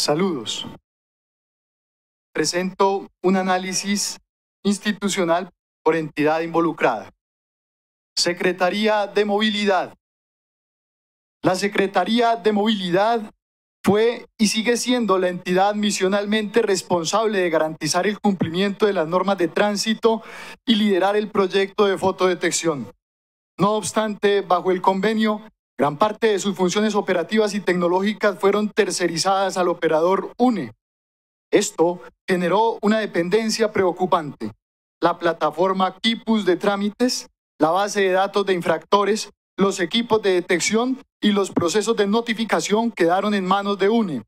Saludos. Presento un análisis institucional por entidad involucrada. Secretaría de Movilidad. La Secretaría de Movilidad fue y sigue siendo la entidad misionalmente responsable de garantizar el cumplimiento de las normas de tránsito y liderar el proyecto de fotodetección. No obstante, bajo el convenio, gran parte de sus funciones operativas y tecnológicas fueron tercerizadas al operador UNE. Esto generó una dependencia preocupante. La plataforma Quipus de trámites, la base de datos de infractores, los equipos de detección y los procesos de notificación quedaron en manos de UNE.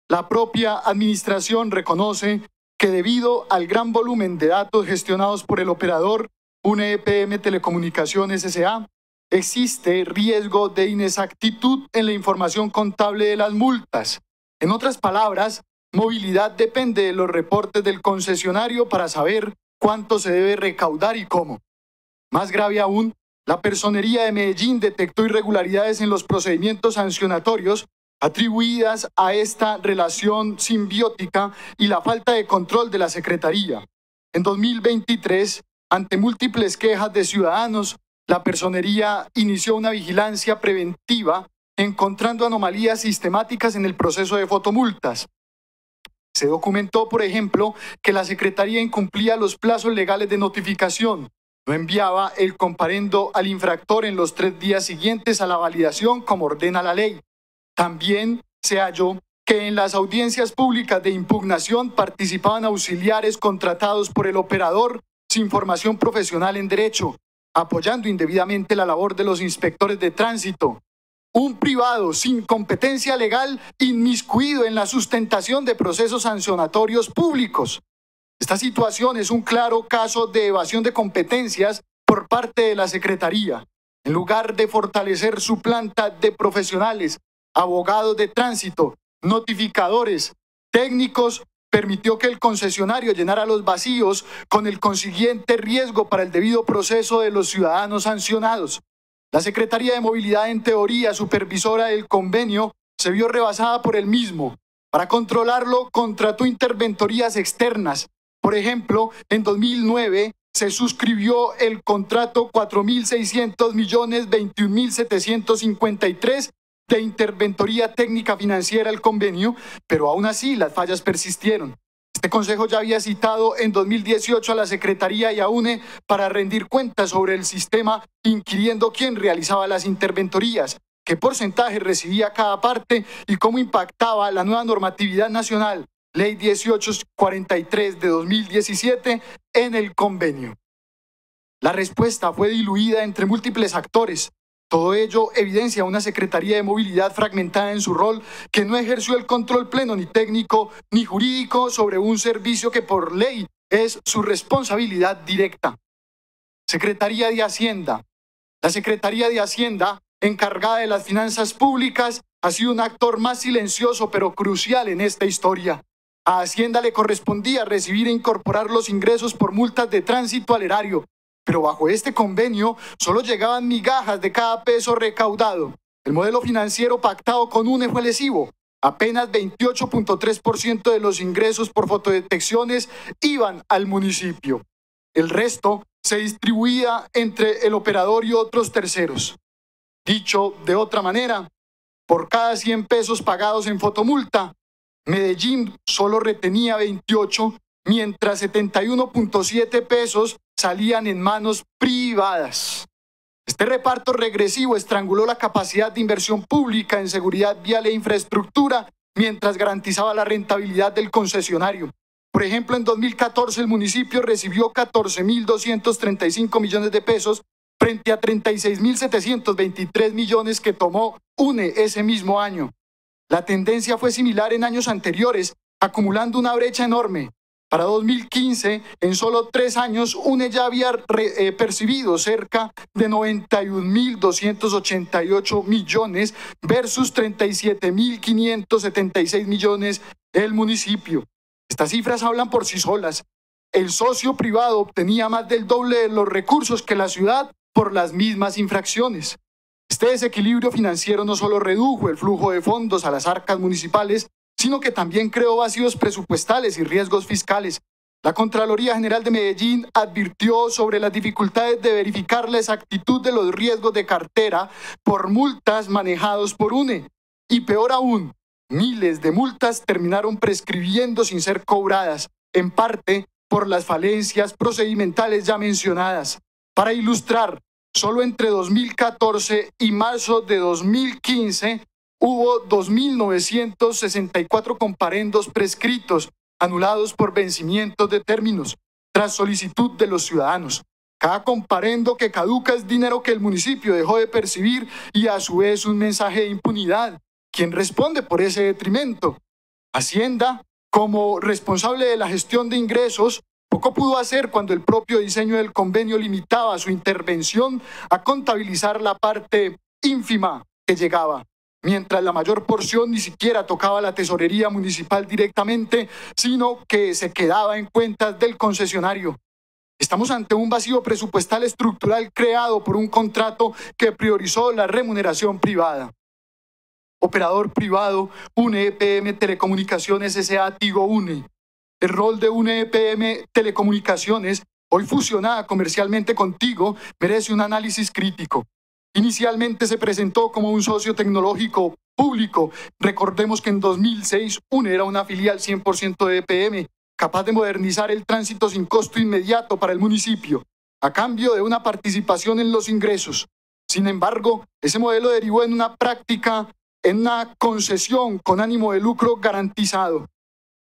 La propia administración reconoce que debido al gran volumen de datos gestionados por el operador UNE EPM Telecomunicaciones S.A., existe riesgo de inexactitud en la información contable de las multas. En otras palabras, movilidad depende de los reportes del concesionario para saber cuánto se debe recaudar y cómo. Más grave aún, la Personería de Medellín detectó irregularidades en los procedimientos sancionatorios atribuidas a esta relación simbiótica y la falta de control de la Secretaría. En 2023, ante múltiples quejas de ciudadanos, la Personería inició una vigilancia preventiva encontrando anomalías sistemáticas en el proceso de fotomultas. Se documentó, por ejemplo, que la Secretaría incumplía los plazos legales de notificación, no enviaba el comparendo al infractor en los 3 días siguientes a la validación como ordena la ley. También se halló que en las audiencias públicas de impugnación participaban auxiliares contratados por el operador sin formación profesional en derecho, apoyando indebidamente la labor de los inspectores de tránsito. Un privado sin competencia legal inmiscuido en la sustentación de procesos sancionatorios públicos. Esta situación es un claro caso de evasión de competencias por parte de la Secretaría. En lugar de fortalecer su planta de profesionales, abogados de tránsito, notificadores, técnicos, permitió que el concesionario llenara los vacíos con el consiguiente riesgo para el debido proceso de los ciudadanos sancionados. La Secretaría de Movilidad, en teoría supervisora del convenio, se vio rebasada por el mismo. Para controlarlo, contrató interventorías externas. Por ejemplo, en 2009 se suscribió el contrato 4.600 millones 21.753 de interventoría técnica financiera al convenio, pero aún así las fallas persistieron. Este consejo ya había citado en 2018 a la Secretaría y a UNE para rendir cuentas sobre el sistema, inquiriendo quién realizaba las interventorías, qué porcentaje recibía cada parte y cómo impactaba la nueva normatividad nacional, Ley 1843 de 2017, en el convenio. La respuesta fue diluida entre múltiples actores. Todo ello evidencia una Secretaría de Movilidad fragmentada en su rol, que no ejerció el control pleno ni técnico ni jurídico sobre un servicio que por ley es su responsabilidad directa. Secretaría de Hacienda. La Secretaría de Hacienda, encargada de las finanzas públicas, ha sido un actor más silencioso pero crucial en esta historia. A Hacienda le correspondía recibir e incorporar los ingresos por multas de tránsito al erario, pero bajo este convenio solo llegaban migajas de cada peso recaudado. El modelo financiero pactado con UNE fue lesivo. Apenas 28.3% de los ingresos por fotodetecciones iban al municipio. El resto se distribuía entre el operador y otros terceros. Dicho de otra manera, por cada 100 pesos pagados en fotomulta, Medellín solo retenía 28, mientras 71.7 pesos salían en manos privadas. Este reparto regresivo estranguló la capacidad de inversión pública en seguridad vial e infraestructura, mientras garantizaba la rentabilidad del concesionario. Por ejemplo, en 2014 el municipio recibió 14.235 millones de pesos frente a 36.723 millones que tomó UNE ese mismo año. La tendencia fue similar en años anteriores, acumulando una brecha enorme. Para 2015, en solo 3 años, UNE ya había percibido cerca de 91.288 millones versus 37.576 millones el municipio. Estas cifras hablan por sí solas. El socio privado obtenía más del doble de los recursos que la ciudad por las mismas infracciones. Este desequilibrio financiero no solo redujo el flujo de fondos a las arcas municipales, sino que también creó vacíos presupuestales y riesgos fiscales. La Contraloría General de Medellín advirtió sobre las dificultades de verificar la exactitud de los riesgos de cartera por multas manejados por UNE. Y peor aún, miles de multas terminaron prescribiendo sin ser cobradas, en parte por las falencias procedimentales ya mencionadas. Para ilustrar, solo entre 2014 y marzo de 2015 hubo 2.964 comparendos prescritos, anulados por vencimientos de términos, tras solicitud de los ciudadanos. Cada comparendo que caduca es dinero que el municipio dejó de percibir y a su vez un mensaje de impunidad. ¿Quién responde por ese detrimento? Hacienda, como responsable de la gestión de ingresos, poco pudo hacer cuando el propio diseño del convenio limitaba su intervención a contabilizar la parte ínfima que llegaba, mientras la mayor porción ni siquiera tocaba la tesorería municipal directamente, sino que se quedaba en cuentas del concesionario. Estamos ante un vacío presupuestal estructural creado por un contrato que priorizó la remuneración privada. Operador privado, UNE EPM Telecomunicaciones S.A. Tigo UNE. El rol de UNE EPM Telecomunicaciones, hoy fusionada comercialmente con Tigo, merece un análisis crítico. Inicialmente se presentó como un socio tecnológico público. Recordemos que en 2006 UNE era una filial 100% de EPM, capaz de modernizar el tránsito sin costo inmediato para el municipio, a cambio de una participación en los ingresos. Sin embargo, ese modelo derivó en una concesión con ánimo de lucro garantizado.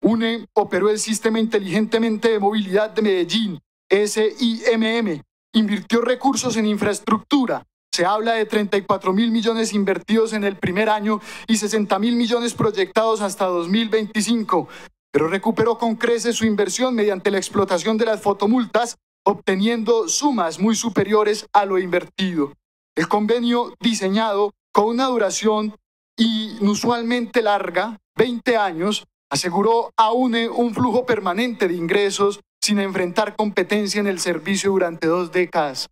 UNE operó el Sistema Inteligentemente de Movilidad de Medellín, SIMM, invirtió recursos en infraestructura. Se habla de 34.000 millones invertidos en el primer año y 60.000 millones proyectados hasta 2025, pero recuperó con creces su inversión mediante la explotación de las fotomultas, obteniendo sumas muy superiores a lo invertido. El convenio, diseñado con una duración inusualmente larga, 20 años, aseguró a UNE un flujo permanente de ingresos sin enfrentar competencia en el servicio durante 2 décadas.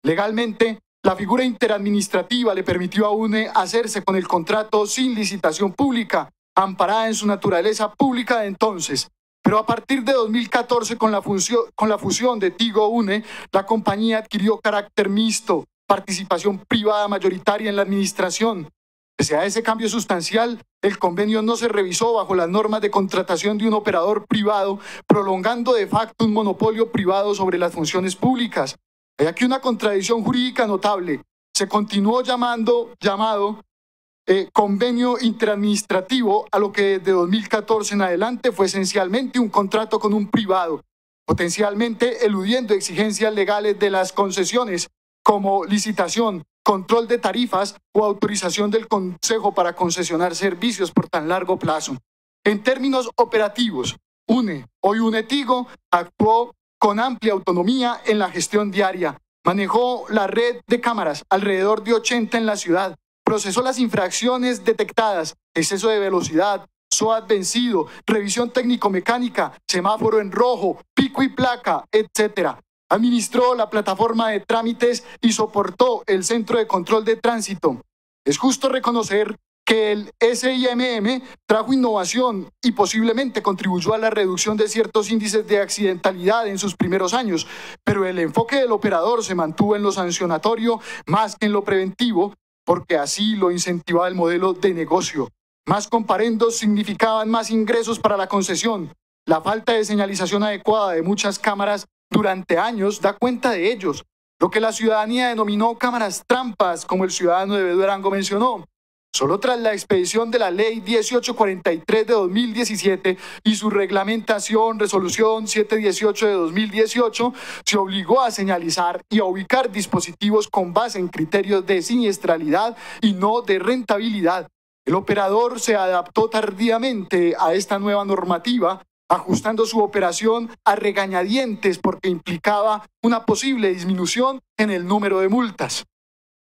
Legalmente, la figura interadministrativa le permitió a UNE hacerse con el contrato sin licitación pública, amparada en su naturaleza pública de entonces. Pero a partir de 2014, con la fusión de Tigo-UNE, la compañía adquirió carácter mixto, participación privada mayoritaria en la administración. Pese a ese cambio sustancial, el convenio no se revisó bajo las normas de contratación de un operador privado, prolongando de facto un monopolio privado sobre las funciones públicas. Hay aquí una contradicción jurídica notable. Se continuó llamado convenio interadministrativo a lo que desde 2014 en adelante fue esencialmente un contrato con un privado, potencialmente eludiendo exigencias legales de las concesiones como licitación, control de tarifas o autorización del Consejo para concesionar servicios por tan largo plazo. En términos operativos, UNE, hoy UNE Tigo, actuó con amplia autonomía en la gestión diaria. Manejó la red de cámaras, alrededor de 80 en la ciudad. Procesó las infracciones detectadas, exceso de velocidad, SOAT vencido, revisión técnico-mecánica, semáforo en rojo, pico y placa, etc. Administró la plataforma de trámites y soportó el centro de control de tránsito. Es justo reconocer que el SIMM trajo innovación y posiblemente contribuyó a la reducción de ciertos índices de accidentalidad en sus primeros años, pero el enfoque del operador se mantuvo en lo sancionatorio más que en lo preventivo, porque así lo incentivaba el modelo de negocio. Más comparendos significaban más ingresos para la concesión. La falta de señalización adecuada de muchas cámaras durante años da cuenta de ellos, lo que la ciudadanía denominó cámaras trampas, como el ciudadano de Durango mencionó. Solo tras la expedición de la Ley 1843 de 2017 y su reglamentación, Resolución 718 de 2018, se obligó a señalizar y a ubicar dispositivos con base en criterios de siniestralidad y no de rentabilidad. El operador se adaptó tardíamente a esta nueva normativa, ajustando su operación a regañadientes porque implicaba una posible disminución en el número de multas.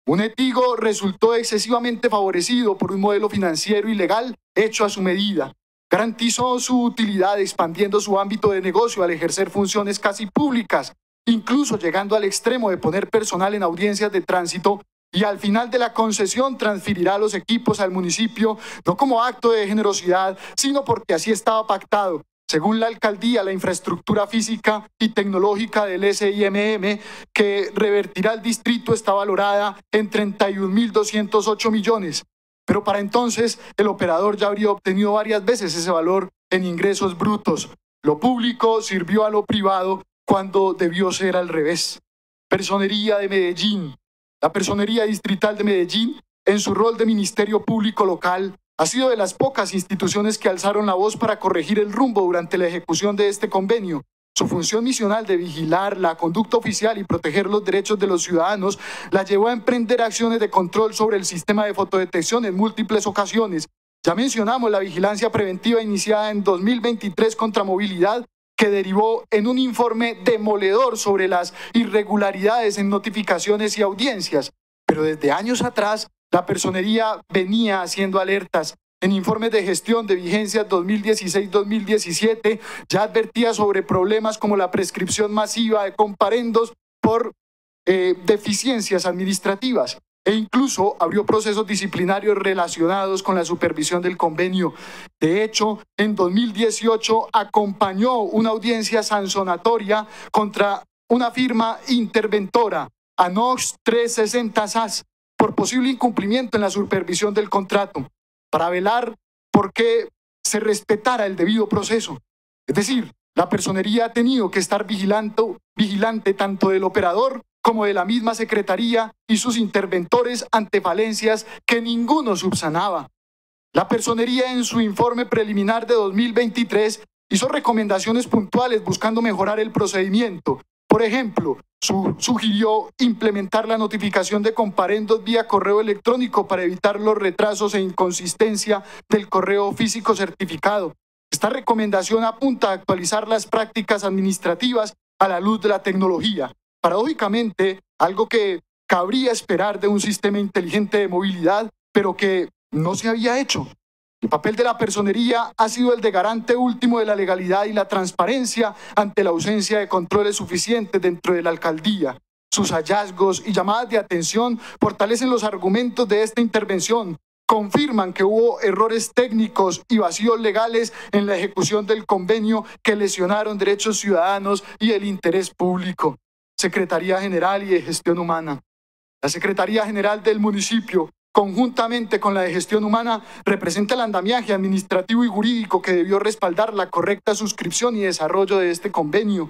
UNE Tigo resultó excesivamente favorecido por un modelo financiero y legal hecho a su medida. Garantizó su utilidad expandiendo su ámbito de negocio al ejercer funciones casi públicas, incluso llegando al extremo de poner personal en audiencias de tránsito y al final de la concesión transferirá los equipos al municipio, no como acto de generosidad, sino porque así estaba pactado. Según la alcaldía, la infraestructura física y tecnológica del SIMM que revertirá el distrito está valorada en 31.208 millones. Pero para entonces el operador ya habría obtenido varias veces ese valor en ingresos brutos. Lo público sirvió a lo privado cuando debió ser al revés. Personería de Medellín. La Personería Distrital de Medellín, en su rol de Ministerio Público Local, ha sido de las pocas instituciones que alzaron la voz para corregir el rumbo durante la ejecución de este convenio. Su función misional de vigilar la conducta oficial y proteger los derechos de los ciudadanos la llevó a emprender acciones de control sobre el sistema de fotodetección en múltiples ocasiones. Ya mencionamos la vigilancia preventiva iniciada en 2023 contra movilidad, que derivó en un informe demoledor sobre las irregularidades en notificaciones y audiencias. Pero desde años atrás, la Personería venía haciendo alertas. En informes de gestión de vigencias 2016-2017 ya advertía sobre problemas como la prescripción masiva de comparendos por deficiencias administrativas e incluso abrió procesos disciplinarios relacionados con la supervisión del convenio. De hecho, en 2018 acompañó una audiencia sancionatoria contra una firma interventora, Anox 360 SAS, por posible incumplimiento en la supervisión del contrato, para velar por que se respetara el debido proceso. Es decir, la Personería ha tenido que estar vigilante tanto del operador como de la misma Secretaría y sus interventores ante falencias que ninguno subsanaba. La Personería, en su informe preliminar de 2023, hizo recomendaciones puntuales buscando mejorar el procedimiento. Por ejemplo, sugirió implementar la notificación de comparendos vía correo electrónico para evitar los retrasos e inconsistencia del correo físico certificado. Esta recomendación apunta a actualizar las prácticas administrativas a la luz de la tecnología. Paradójicamente, algo que cabría esperar de un sistema inteligente de movilidad, pero que no se había hecho. El papel de la Personería ha sido el de garante último de la legalidad y la transparencia ante la ausencia de controles suficientes dentro de la alcaldía. Sus hallazgos y llamadas de atención fortalecen los argumentos de esta intervención, confirman que hubo errores técnicos y vacíos legales en la ejecución del convenio que lesionaron derechos ciudadanos y el interés público. Secretaría General y de Gestión Humana. La Secretaría General del municipio, conjuntamente con la de Gestión Humana, representa el andamiaje administrativo y jurídico que debió respaldar la correcta suscripción y desarrollo de este convenio.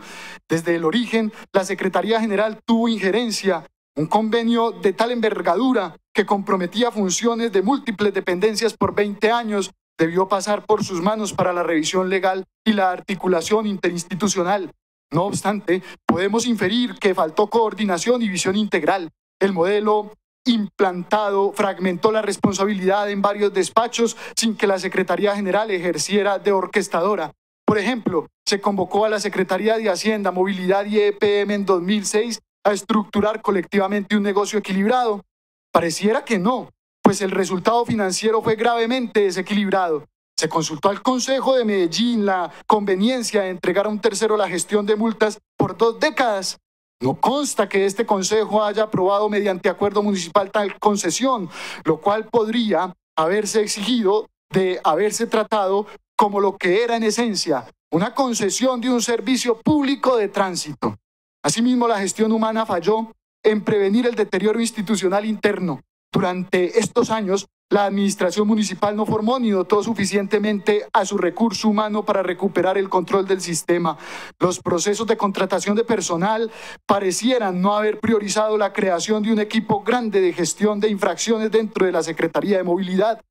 Desde el origen, la Secretaría General tuvo injerencia. Un convenio de tal envergadura que comprometía funciones de múltiples dependencias por 20 años debió pasar por sus manos para la revisión legal y la articulación interinstitucional. No obstante, podemos inferir que faltó coordinación y visión integral. El modelo implantado fragmentó la responsabilidad en varios despachos sin que la Secretaría General ejerciera de orquestadora. Por ejemplo, se convocó a la Secretaría de Hacienda, Movilidad y EPM en 2006 a estructurar colectivamente un negocio equilibrado. Pareciera que no, pues el resultado financiero fue gravemente desequilibrado. Se consultó al Consejo de Medellín la conveniencia de entregar a un tercero la gestión de multas por 2 décadas. No consta que este Consejo haya aprobado mediante acuerdo municipal tal concesión, lo cual podría haberse exigido de haberse tratado como lo que era en esencia, una concesión de un servicio público de tránsito. Asimismo, la Gestión Humana falló en prevenir el deterioro institucional interno. Durante estos años, la administración municipal no formó ni dotó suficientemente a su recurso humano para recuperar el control del sistema. Los procesos de contratación de personal parecieran no haber priorizado la creación de un equipo grande de gestión de infracciones dentro de la Secretaría de Movilidad.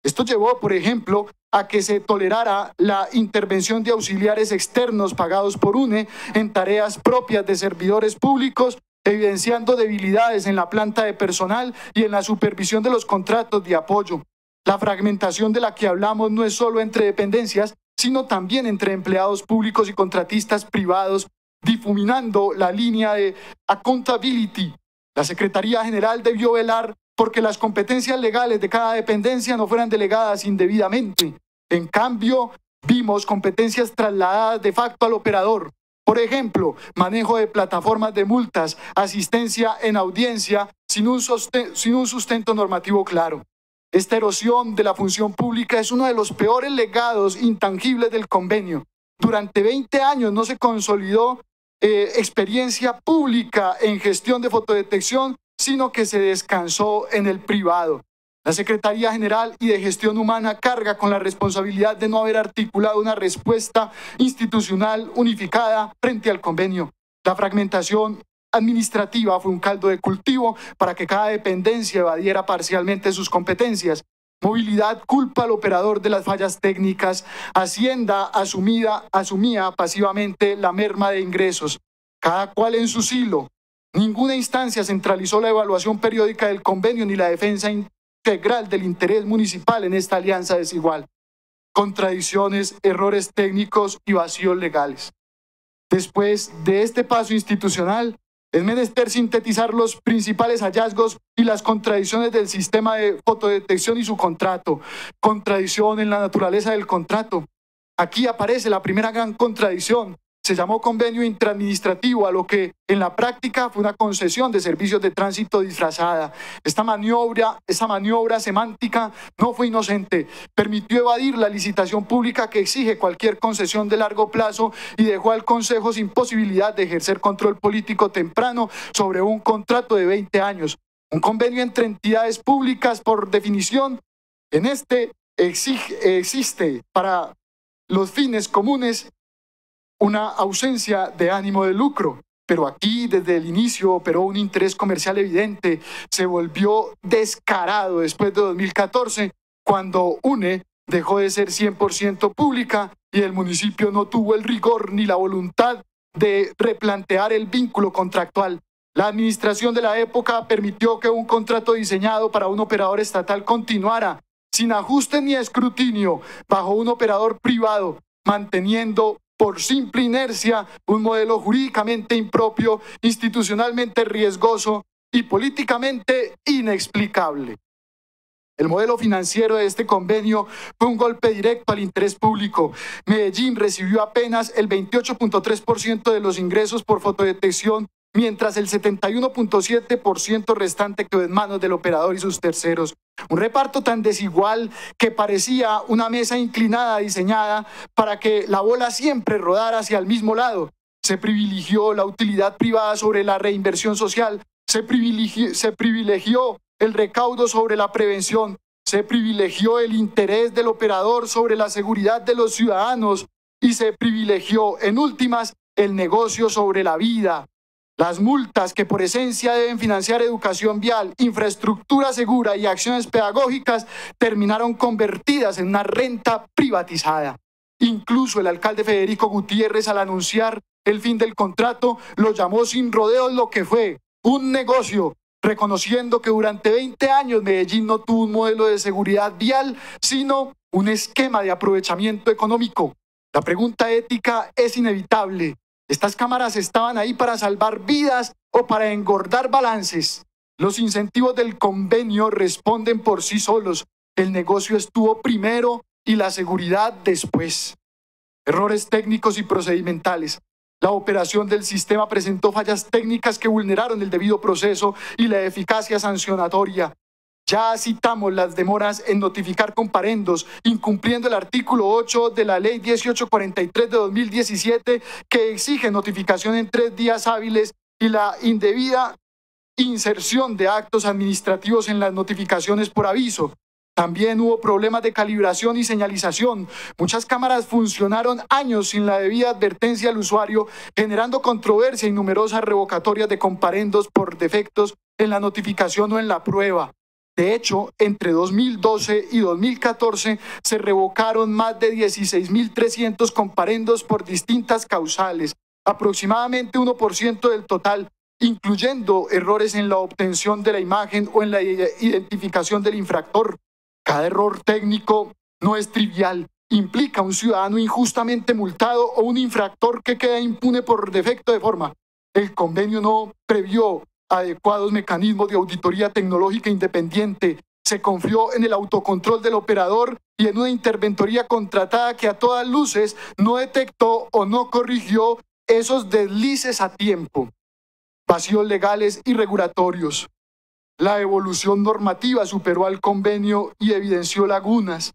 Esto llevó, por ejemplo, a que se tolerara la intervención de auxiliares externos pagados por UNE en tareas propias de servidores públicos, evidenciando debilidades en la planta de personal y en la supervisión de los contratos de apoyo. La fragmentación de la que hablamos no es solo entre dependencias, sino también entre empleados públicos y contratistas privados, difuminando la línea de accountability. La Secretaría General debió velar porque las competencias legales de cada dependencia no fueran delegadas indebidamente. En cambio, vimos competencias trasladadas de facto al operador. Por ejemplo, manejo de plataformas de multas, asistencia en audiencia, sin un sustento normativo claro. Esta erosión de la función pública es uno de los peores legados intangibles del convenio. Durante 20 años no se consolidó experiencia pública en gestión de fotodetección, sino que se descansó en el privado. La Secretaría General y de Gestión Humana carga con la responsabilidad de no haber articulado una respuesta institucional unificada frente al convenio. La fragmentación administrativa fue un caldo de cultivo para que cada dependencia evadiera parcialmente sus competencias. Movilidad culpa al operador de las fallas técnicas. Hacienda asumía pasivamente la merma de ingresos. Cada cual en su silo. Ninguna instancia centralizó la evaluación periódica del convenio ni la defensa integral del interés municipal en esta alianza desigual. Contradicciones, errores técnicos y vacíos legales. Después de este paso institucional, es menester sintetizar los principales hallazgos y las contradicciones del sistema de fotodetección y su contrato. Contradicción en la naturaleza del contrato. Aquí aparece la primera gran contradicción. Se llamó convenio interadministrativo a lo que en la práctica fue una concesión de servicios de tránsito disfrazada. Esta maniobra semántica no fue inocente. Permitió evadir la licitación pública que exige cualquier concesión de largo plazo y dejó al Consejo sin posibilidad de ejercer control político temprano sobre un contrato de 20 años. Un convenio entre entidades públicas, por definición, en este existe para los fines comunes una ausencia de ánimo de lucro, pero aquí desde el inicio operó un interés comercial evidente. Se volvió descarado después de 2014, cuando UNE dejó de ser 100% pública y el municipio no tuvo el rigor ni la voluntad de replantear el vínculo contractual. La administración de la época permitió que un contrato diseñado para un operador estatal continuara sin ajuste ni escrutinio bajo un operador privado, manteniendo por simple inercia un modelo jurídicamente impropio, institucionalmente riesgoso y políticamente inexplicable. El modelo financiero de este convenio fue un golpe directo al interés público. Medellín recibió apenas el 28.3% de los ingresos por fotodetección, mientras el 71.7% restante quedó en manos del operador y sus terceros. Un reparto tan desigual que parecía una mesa inclinada diseñada para que la bola siempre rodara hacia el mismo lado. Se privilegió la utilidad privada sobre la reinversión social, se privilegió el recaudo sobre la prevención, se privilegió el interés del operador sobre la seguridad de los ciudadanos y se privilegió, en últimas, el negocio sobre la vida. Las multas, que por esencia deben financiar educación vial, infraestructura segura y acciones pedagógicas, terminaron convertidas en una renta privatizada. Incluso el alcalde Federico Gutiérrez, al anunciar el fin del contrato, lo llamó sin rodeos lo que fue un negocio, reconociendo que durante 20 años Medellín no tuvo un modelo de seguridad vial, sino un esquema de aprovechamiento económico. La pregunta ética es inevitable. ¿Estas cámaras estaban ahí para salvar vidas o para engordar balances? Los incentivos del convenio responden por sí solos. El negocio estuvo primero y la seguridad después. Errores técnicos y procedimentales. La operación del sistema presentó fallas técnicas que vulneraron el debido proceso y la eficacia sancionatoria. Ya citamos las demoras en notificar comparendos, incumpliendo el artículo 8 de la Ley 1843 de 2017, que exige notificación en 3 días hábiles, y la indebida inserción de actos administrativos en las notificaciones por aviso. También hubo problemas de calibración y señalización. Muchas cámaras funcionaron años sin la debida advertencia al usuario, generando controversia y numerosas revocatorias de comparendos por defectos en la notificación o en la prueba. De hecho, entre 2012 y 2014 se revocaron más de 16.300 comparendos por distintas causales, aproximadamente 1% del total, incluyendo errores en la obtención de la imagen o en la identificación del infractor. Cada error técnico no es trivial, implica un ciudadano injustamente multado o un infractor que queda impune por defecto de forma. El convenio no previó adecuados mecanismos de auditoría tecnológica independiente. Se confió en el autocontrol del operador y en una interventoría contratada que a todas luces no detectó o no corrigió esos deslices a tiempo. Vacíos legales y regulatorios. La evolución normativa superó al convenio y evidenció lagunas.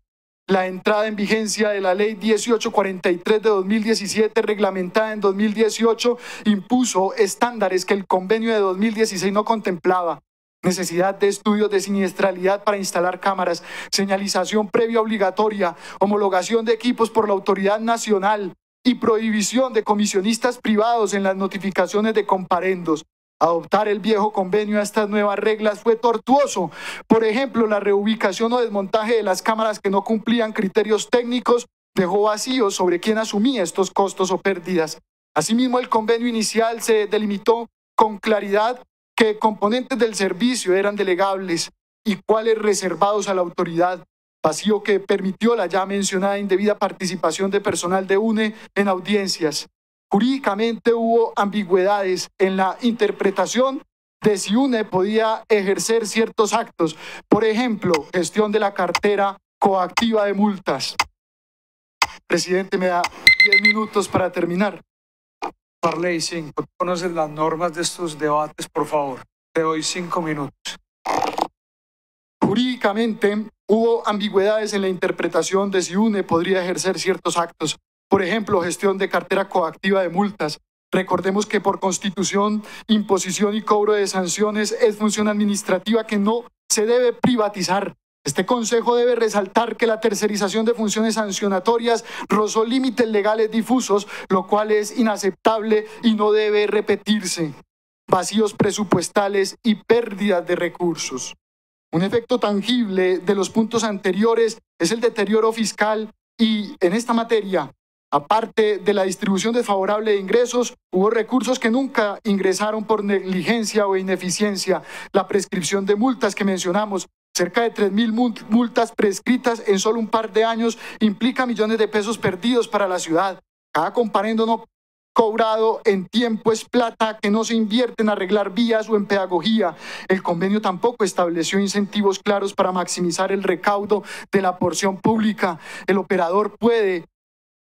La entrada en vigencia de la Ley 1843 de 2017, reglamentada en 2018, impuso estándares que el convenio de 2016 no contemplaba. Necesidad de estudios de siniestralidad para instalar cámaras, señalización previa obligatoria, homologación de equipos por la autoridad nacional y prohibición de comisionistas privados en las notificaciones de comparendos. Adoptar el viejo convenio a estas nuevas reglas fue tortuoso. Por ejemplo, la reubicación o desmontaje de las cámaras que no cumplían criterios técnicos dejó vacíos sobre quién asumía estos costos o pérdidas. Asimismo, el convenio inicial se delimitó con claridad qué componentes del servicio eran delegables y cuáles reservados a la autoridad, vacío que permitió la ya mencionada indebida participación de personal de UNE en audiencias. Jurídicamente hubo ambigüedades en la interpretación de si UNE podía ejercer ciertos actos, por ejemplo, gestión de la cartera coactiva de multas. Presidente, me da 10 minutos para terminar. Parley 5. ¿Tú conoces las normas de estos debates, por favor? Te doy 5 minutos. Jurídicamente hubo ambigüedades en la interpretación de si UNE podría ejercer ciertos actos. Por ejemplo, gestión de cartera coactiva de multas. Recordemos que por Constitución, imposición y cobro de sanciones es función administrativa que no se debe privatizar. Este Consejo debe resaltar que la tercerización de funciones sancionatorias rozó límites legales difusos, lo cual es inaceptable y no debe repetirse. Vacíos presupuestales y pérdidas de recursos. Un efecto tangible de los puntos anteriores es el deterioro fiscal y en esta materia, aparte de la distribución desfavorable de ingresos, hubo recursos que nunca ingresaron por negligencia o ineficiencia. La prescripción de multas que mencionamos, cerca de 3.000 multas prescritas en solo un par de años, implica millones de pesos perdidos para la ciudad. Cada comparendo no cobrado en tiempo es plata que no se invierte en arreglar vías o en pedagogía. El convenio tampoco estableció incentivos claros para maximizar el recaudo de la porción pública. El operador puede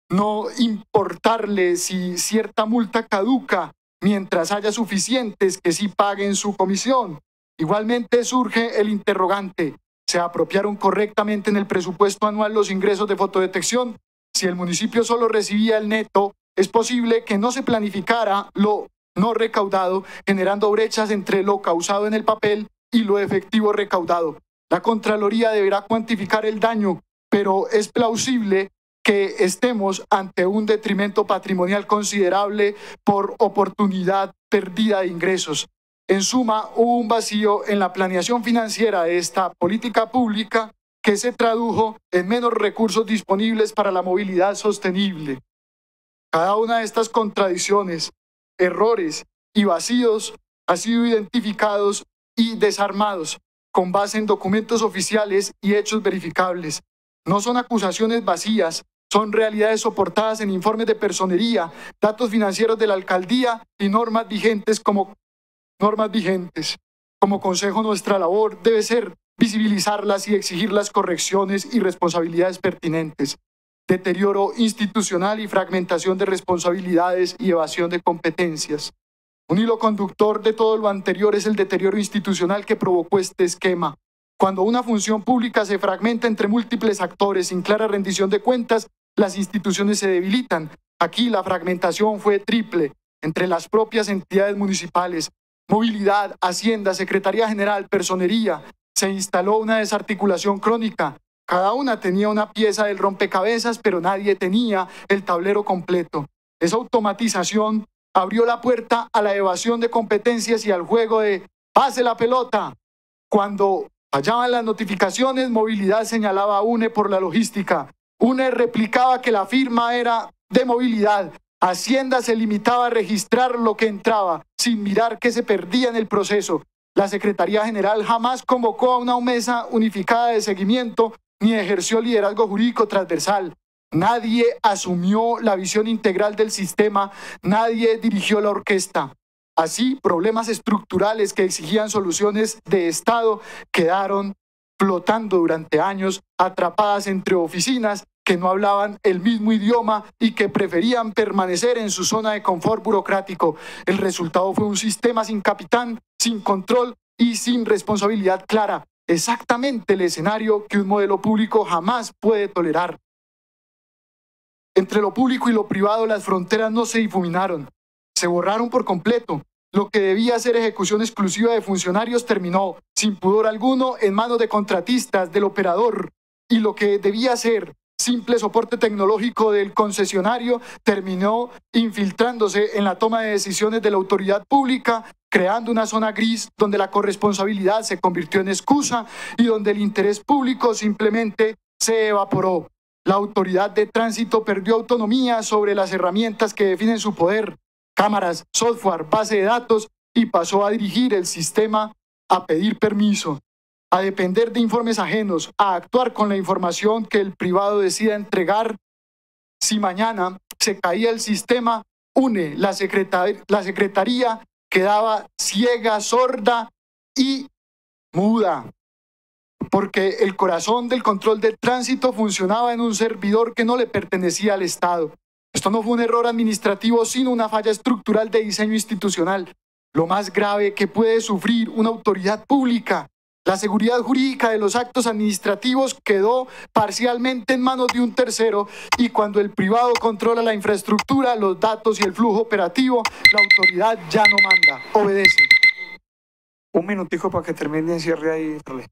no importarle si cierta multa caduca mientras haya suficientes que sí paguen su comisión. Igualmente surge el interrogante: ¿se apropiaron correctamente en el presupuesto anual los ingresos de fotodetección? Si el municipio solo recibía el neto, es posible que no se planificara lo no recaudado, generando brechas entre lo causado en el papel y lo efectivo recaudado. La Contraloría deberá cuantificar el daño, pero es plausible que estemos ante un detrimento patrimonial considerable por oportunidad perdida de ingresos. En suma, hubo un vacío en la planeación financiera de esta política pública que se tradujo en menos recursos disponibles para la movilidad sostenible. Cada una de estas contradicciones, errores y vacíos ha sido identificados y desarmados con base en documentos oficiales y hechos verificables. No son acusaciones vacías, son realidades soportadas en informes de personería, datos financieros de la alcaldía y normas vigentes. Como consejo, nuestra labor debe ser visibilizarlas y exigir las correcciones y responsabilidades pertinentes. Deterioro institucional y fragmentación de responsabilidades y evasión de competencias. Un hilo conductor de todo lo anterior es el deterioro institucional que provocó este esquema. Cuando una función pública se fragmenta entre múltiples actores sin clara rendición de cuentas, las instituciones se debilitan. Aquí la fragmentación fue triple, entre las propias entidades municipales, movilidad, hacienda, secretaría general, personería. Se instaló una desarticulación crónica. Cada una tenía una pieza del rompecabezas, pero nadie tenía el tablero completo. Esa automatización abrió la puerta a la evasión de competencias y al juego de pase la pelota. Cuando fallaban las notificaciones, movilidad señalaba a UNE por la logística. UNE replicaba que la firma era de movilidad. Hacienda se limitaba a registrar lo que entraba, sin mirar qué se perdía en el proceso. La Secretaría General jamás convocó a una mesa unificada de seguimiento ni ejerció liderazgo jurídico transversal. Nadie asumió la visión integral del sistema, nadie dirigió la orquesta. Así, problemas estructurales que exigían soluciones de Estado quedaron flotando durante años, atrapadas entre oficinas que no hablaban el mismo idioma y que preferían permanecer en su zona de confort burocrático. El resultado fue un sistema sin capitán, sin control y sin responsabilidad clara, exactamente el escenario que un modelo público jamás puede tolerar. Entre lo público y lo privado las fronteras no se difuminaron, se borraron por completo. Lo que debía ser ejecución exclusiva de funcionarios terminó, sin pudor alguno, en manos de contratistas, del operador, y lo que debía ser simple soporte tecnológico del concesionario terminó infiltrándose en la toma de decisiones de la autoridad pública, creando una zona gris donde la corresponsabilidad se convirtió en excusa y donde el interés público simplemente se evaporó. La autoridad de tránsito perdió autonomía sobre las herramientas que definen su poder, cámaras, software, base de datos, y pasó a dirigir el sistema, a pedir permiso, a depender de informes ajenos, a actuar con la información que el privado decida entregar. Si mañana se caía el sistema, la secretaría quedaba ciega, sorda y muda, porque el corazón del control del tránsito funcionaba en un servidor que no le pertenecía al Estado. Esto no fue un error administrativo, sino una falla estructural de diseño institucional. Lo más grave que puede sufrir una autoridad pública. La seguridad jurídica de los actos administrativos quedó parcialmente en manos de un tercero, y cuando el privado controla la infraestructura, los datos y el flujo operativo, la autoridad ya no manda, obedece. Un minutico para que termine y cierre ahí, Farley.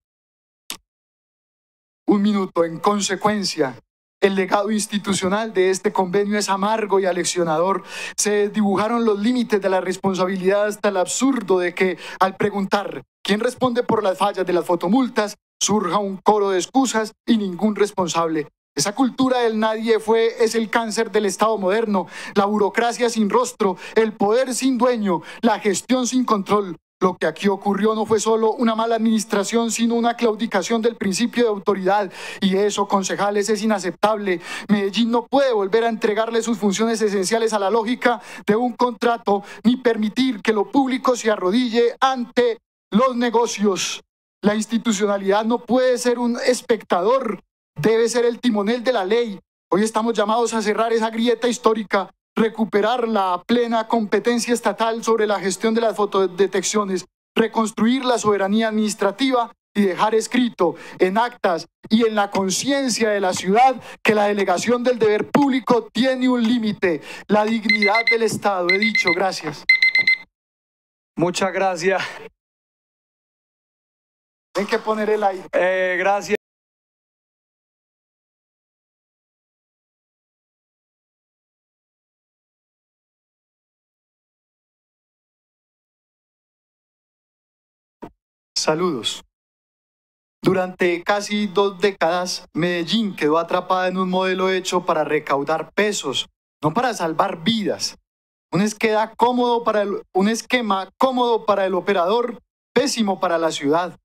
Un minuto. En consecuencia, el legado institucional de este convenio es amargo y aleccionador. Se dibujaron los límites de la responsabilidad hasta el absurdo de que, al preguntar quién responde por las fallas de las fotomultas, surja un coro de excusas y ningún responsable. Esa cultura del nadie es el cáncer del Estado moderno, la burocracia sin rostro, el poder sin dueño, la gestión sin control. Lo que aquí ocurrió no fue solo una mala administración, sino una claudicación del principio de autoridad. Y eso, concejales, es inaceptable. Medellín no puede volver a entregarle sus funciones esenciales a la lógica de un contrato, ni permitir que lo público se arrodille ante los negocios. La institucionalidad no puede ser un espectador, debe ser el timonel de la ley. Hoy estamos llamados a cerrar esa grieta histórica, recuperar la plena competencia estatal sobre la gestión de las fotodetecciones, reconstruir la soberanía administrativa y dejar escrito en actas y en la conciencia de la ciudad que la delegación del deber público tiene un límite, la dignidad del Estado. He dicho, gracias. Muchas gracias. Hay que poner el aire. Gracias. Saludos. Durante casi 2 décadas, Medellín quedó atrapada en un modelo hecho para recaudar pesos, no para salvar vidas. Un esquema cómodo para el operador, pésimo para la ciudad.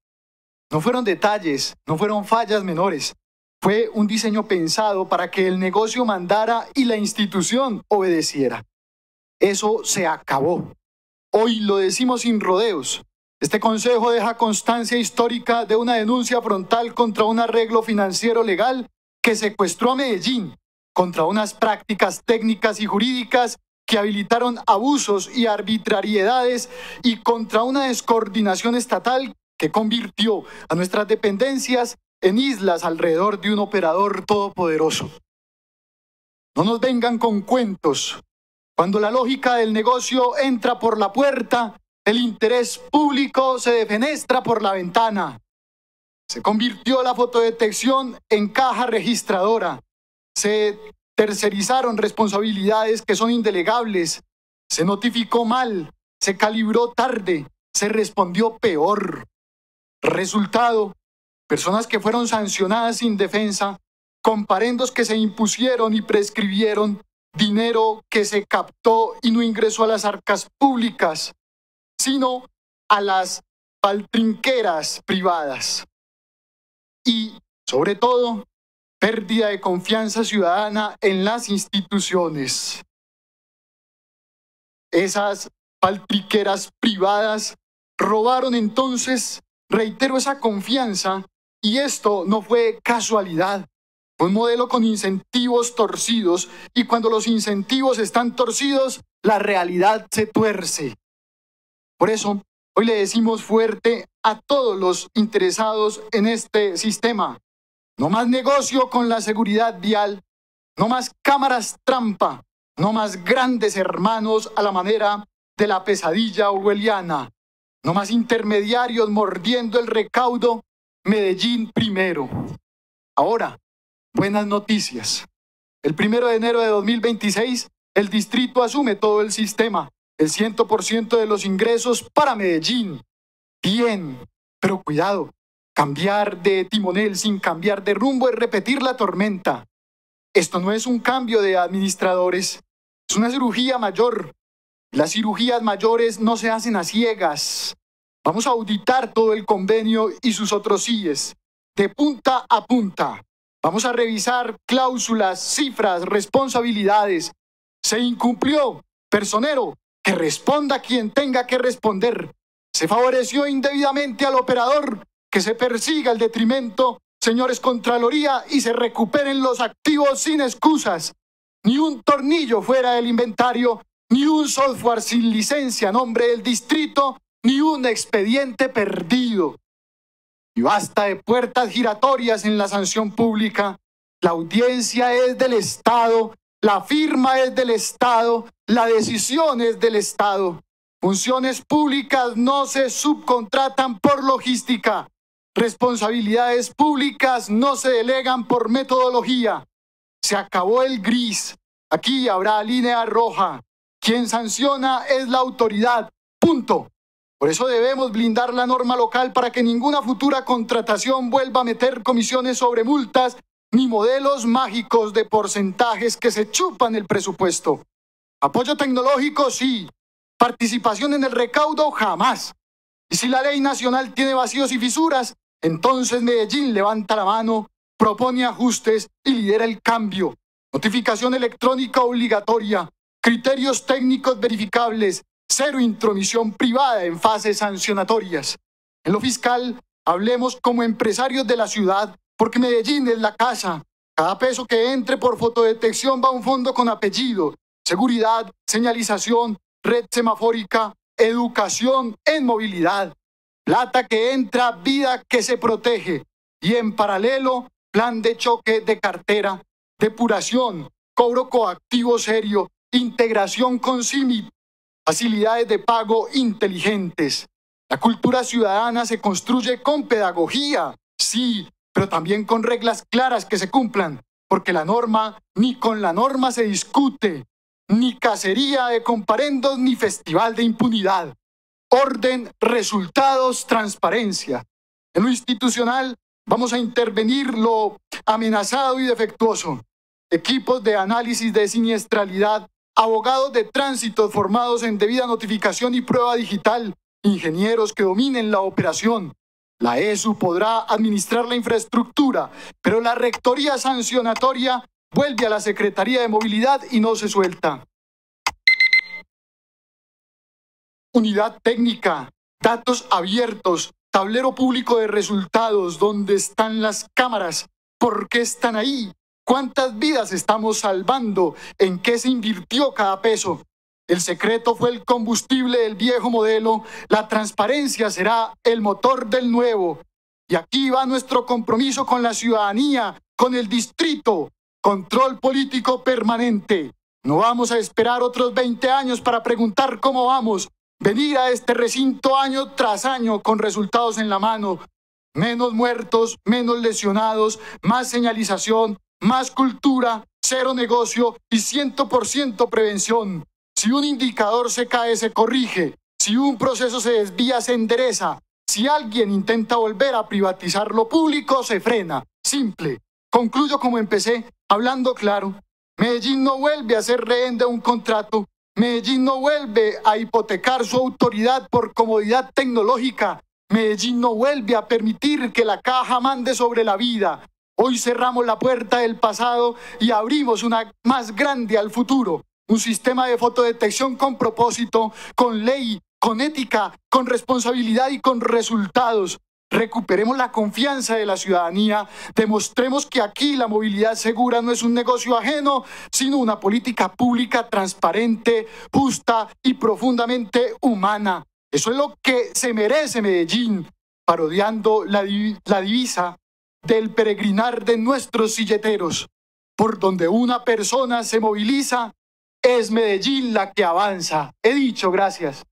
No fueron detalles, no fueron fallas menores. Fue un diseño pensado para que el negocio mandara y la institución obedeciera. Eso se acabó. Hoy lo decimos sin rodeos. Este consejo deja constancia histórica de una denuncia frontal contra un arreglo financiero legal que secuestró a Medellín, contra unas prácticas técnicas y jurídicas que habilitaron abusos y arbitrariedades, y contra una descoordinación estatal que convirtió a nuestras dependencias en islas alrededor de un operador todopoderoso. No nos vengan con cuentos. Cuando la lógica del negocio entra por la puerta, el interés público se defenestra por la ventana. Se convirtió la fotodetección en caja registradora. Se tercerizaron responsabilidades que son indelegables. Se notificó mal. Se calibró tarde. Se respondió peor. Resultado: personas que fueron sancionadas sin defensa, comparendos que se impusieron y prescribieron, dinero que se captó y no ingresó a las arcas públicas, sino a las paltrinqueras privadas. Y, sobre todo, pérdida de confianza ciudadana en las instituciones. Esas paltrinqueras privadas robaron entonces, reitero, esa confianza, y esto no fue casualidad. Fue un modelo con incentivos torcidos, y cuando los incentivos están torcidos, la realidad se tuerce. Por eso, Hoy le decimos fuerte a todos los interesados en este sistema: no más negocio con la seguridad vial, no más cámaras trampa, no más grandes hermanos a la manera de la pesadilla orwelliana, no más intermediarios mordiendo el recaudo. Medellín primero. Ahora, buenas noticias. El 1 de enero de 2026, el distrito asume todo el sistema, el 100% de los ingresos para Medellín. Bien, pero cuidado, cambiar de timonel sin cambiar de rumbo es repetir la tormenta. Esto no es un cambio de administradores, es una cirugía mayor. Las cirugías mayores no se hacen a ciegas. Vamos a auditar todo el convenio y sus otros síes, de punta a punta. Vamos a revisar cláusulas, cifras, responsabilidades. Se incumplió, personero, que responda quien tenga que responder. Se favoreció indebidamente al operador, que se persiga el detrimento, señores Contraloría, y se recuperen los activos sin excusas. Ni un tornillo fuera del inventario, ni un software sin licencia a nombre del distrito, ni un expediente perdido. Y basta de puertas giratorias en la sanción pública. La audiencia es del Estado, la firma es del Estado, la decisión es del Estado. Funciones públicas no se subcontratan por logística. Responsabilidades públicas no se delegan por metodología. Se acabó el gris. Aquí habrá línea roja. Quien sanciona es la autoridad. Punto. Por eso debemos blindar la norma local para que ninguna futura contratación vuelva a meter comisiones sobre multas ni modelos mágicos de porcentajes que se chupan el presupuesto. Apoyo tecnológico, sí. Participación en el recaudo, jamás. Y si la ley nacional tiene vacíos y fisuras, entonces Medellín levanta la mano, propone ajustes y lidera el cambio. Notificación electrónica obligatoria, criterios técnicos verificables, cero intromisión privada en fases sancionatorias. En lo fiscal, hablemos como empresarios de la ciudad, porque Medellín es la casa. Cada peso que entre por fotodetección va a un fondo con apellido, seguridad, señalización, red semafórica, educación en movilidad. Plata que entra, vida que se protege. Y en paralelo, plan de choque de cartera, depuración, cobro coactivo serio, integración con CIMIT, facilidades de pago inteligentes. La cultura ciudadana se construye con pedagogía, sí, pero también con reglas claras que se cumplan, porque la norma, ni con la norma se discute, ni cacería de comparendos, ni festival de impunidad. Orden, resultados, transparencia. En lo institucional, vamos a intervenir lo amenazado y defectuoso. Equipos de análisis de siniestralidad, abogados de tránsito formados en debida notificación y prueba digital, ingenieros que dominen la operación. La ESU podrá administrar la infraestructura, pero la rectoría sancionatoria vuelve a la Secretaría de Movilidad y no se suelta. Unidad técnica, datos abiertos, tablero público de resultados, ¿dónde están las cámaras? ¿Por qué están ahí? ¿Cuántas vidas estamos salvando? ¿En qué se invirtió cada peso? El secreto fue el combustible del viejo modelo, la transparencia será el motor del nuevo. Y aquí va nuestro compromiso con la ciudadanía, con el distrito, control político permanente. No vamos a esperar otros 20 años para preguntar cómo vamos, venir a este recinto año tras año con resultados en la mano. Menos muertos, menos lesionados, más señalización, más cultura, cero negocio y 100% prevención. Si un indicador se cae, se corrige. Si un proceso se desvía, se endereza. Si alguien intenta volver a privatizar lo público, se frena. Simple. Concluyo como empecé, hablando claro. Medellín no vuelve a ser rehén de un contrato. Medellín no vuelve a hipotecar su autoridad por comodidad tecnológica. Medellín no vuelve a permitir que la caja mande sobre la vida. Hoy cerramos la puerta del pasado y abrimos una más grande al futuro. Un sistema de fotodetección con propósito, con ley, con ética, con responsabilidad y con resultados. Recuperemos la confianza de la ciudadanía, demostremos que aquí la movilidad segura no es un negocio ajeno, sino una política pública transparente, justa y profundamente humana. Eso es lo que se merece Medellín, parodiando la divisa del peregrinar de nuestros silleteros. Por donde una persona se moviliza, es Medellín la que avanza. He dicho, gracias.